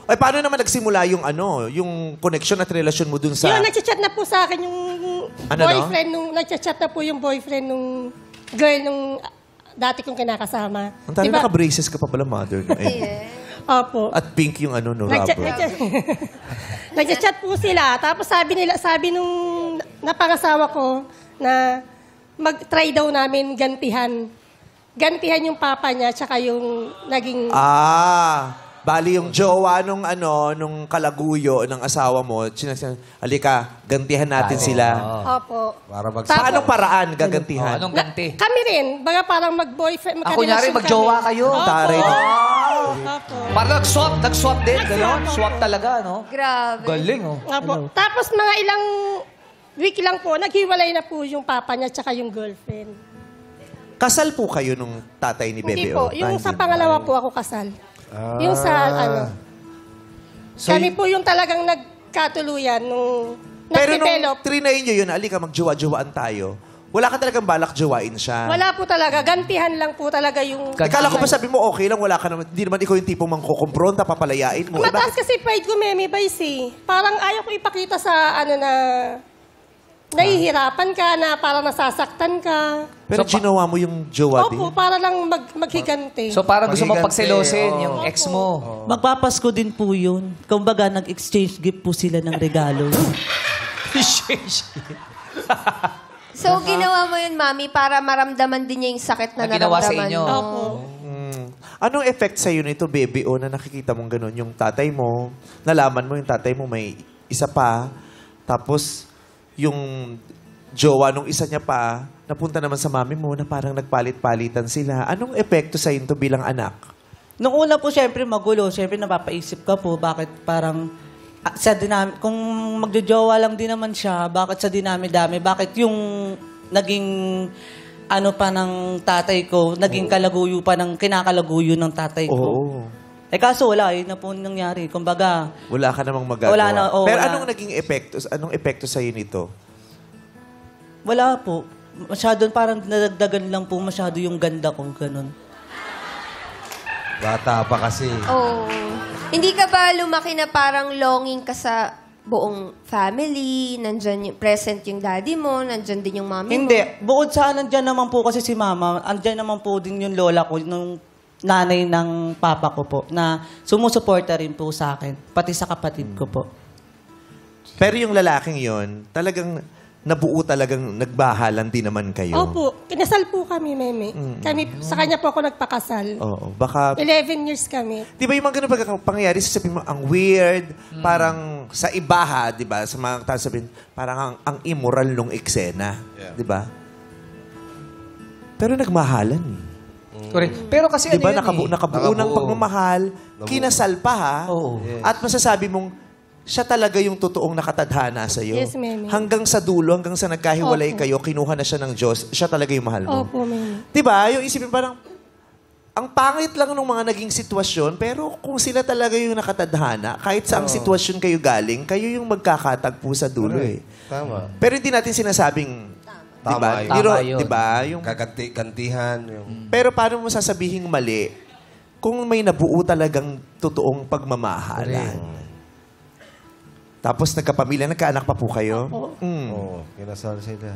Ay, paano naman nagsimula yung yung connection at relasyon mo dun sa... Yung nagchat na po sa akin yung boyfriend nung... Nagchat na po yung boyfriend nung girl nung dati kong kinakasama. Ang tali naka-braces ka pa pala, mother. Opo. At pink yung nung rubber. Nagchat po sila. Tapos sabi nung napangasawa ko na mag-try daw namin gantihan. Gantihan yung papa niya tsaka yung naging... Bali yung jowa nung kalaguyo ng asawa mo, alika, gantihan natin sila. Opo. Para Paano paraan gagantihan? Anong ganti? Kami rin. Baga parang mag-boyfriend, Ako nyari, magjowa kayo. Tari. Opo. Parang nag-swap din, gano'n? Swap talaga, no? Grabe. Galing, oh. Opo. Tapos mga ilang week lang po, naghiwalay na po yung papa niya tsaka yung girlfriend. Kasal po kayo nung tatay ni Bebe? Hindi po. Yung sa pangalawa po ako kasal. Yung sa So, kami po yung talagang nagkatuluyan nung pero nag-develop. nung trinay nyo yun, alika, magjowa-jowaan tayo. Wala ka talagang balak jowain siya. Wala po talaga. Gantihan lang po talaga yung... Kala ko ba sabi mo, okay lang, wala ka naman. Hindi naman ikaw yung tipong mangkukumpronta, papalayain mo. Mataas kasi pride ko, Memi Vice eh. Parang ayaw ko ipakita sa na nahihirapan ka, na parang nasasaktan ka. Pero ginawa mo yung jowa din. Opo, para lang maghiganti. So parang gusto mo Paghiganti, pagselosin oo. yung ex mo. Magpapasko din po yun. Kumbaga, nag-exchange gift po sila ng regalo. So, ginawa mo yun, Mami, para maramdaman din niya yung sakit na Na ginawa sa naramdaman inyo. mo. Opo. Anong effect sa'yo nito, Bebe, na nakikita mong ganun? Yung tatay mo, nalaman mo yung tatay mo may isa pa, tapos yung jowa nung isa niya pa, napunta naman sa mami mo na parang nagpalit-palitan sila. Anong epekto sa'yo nito bilang anak? Nung una po, syempre magulo. Syempre napapaisip ka po, bakit parang sa dinami, kung magjojowa lang din naman siya, bakit sa dinami-dami? Bakit yung naging pa ng tatay ko, naging kalaguyo pa ng kinakalaguyo ng tatay ko? Oo. Kaso wala, yun na po nangyari. Kumbaga, Wala ka namang magagawa. Wala na, Pero wala. anong naging epekto? Anong epekto sa'yo nito? wala po. Masyado, parang nadagdagan lang po masyado yung ganda ko, ganun. Bata pa kasi. Oh. Hindi ka ba lumaki na parang longing ka sa buong family? Nandyan yung present yung daddy mo, nandyan din yung mommy mo? Hindi. Bukod sa nandyan naman po kasi si mama, andyan naman po din yung lola ko, nung nanay ng papa ko po, na sumusuporta rin po sa akin, pati sa kapatid ko po. Pero yung lalaking yon, talagang nabuo talagang nagbahalan din naman kayo. Opo. Kinasal po kami, Meme. Sa kanya po ako nagpakasal. Oo. Baka 11 years kami. di ba yung mga ganun pangyayari, sasabihin mo, ang weird, parang sa iba di ba? Sa mga tao sabihin, parang ang immoral nung eksena. Di ba? Pero nagmahalan eh. Correct. Pero kasi Di ba? ano yun Nakabuo ng pagmamahal, kinasal pa ha? Oo. At masasabi mong, siya talaga yung totoong nakatadhana sa'yo. Yes, Meme. Hanggang sa dulo, hanggang sa nagkahiwalay Opo. kayo, kinuha na siya ng Diyos, siya talaga yung mahal mo. Opo, Meme. Di ba? Yung isipin parang, ang pangit lang ng mga naging sitwasyon, pero kung sila talaga yung nakatadhana, kahit sa ang sitwasyon kayo galing, kayo yung magkakatagpo sa dulo eh. Tama. Pero hindi natin sinasabing, di Tama ba? yun. Tama yun. Di ba? Yung, Gantihan. Yung... pero paano mo sasabihing mali kung may nabuo talagang totoong pagmamahalan? Tapos nagkapamilya, nagkaanak pa po kayo? Opo. Mm. Oo, kinasal sila.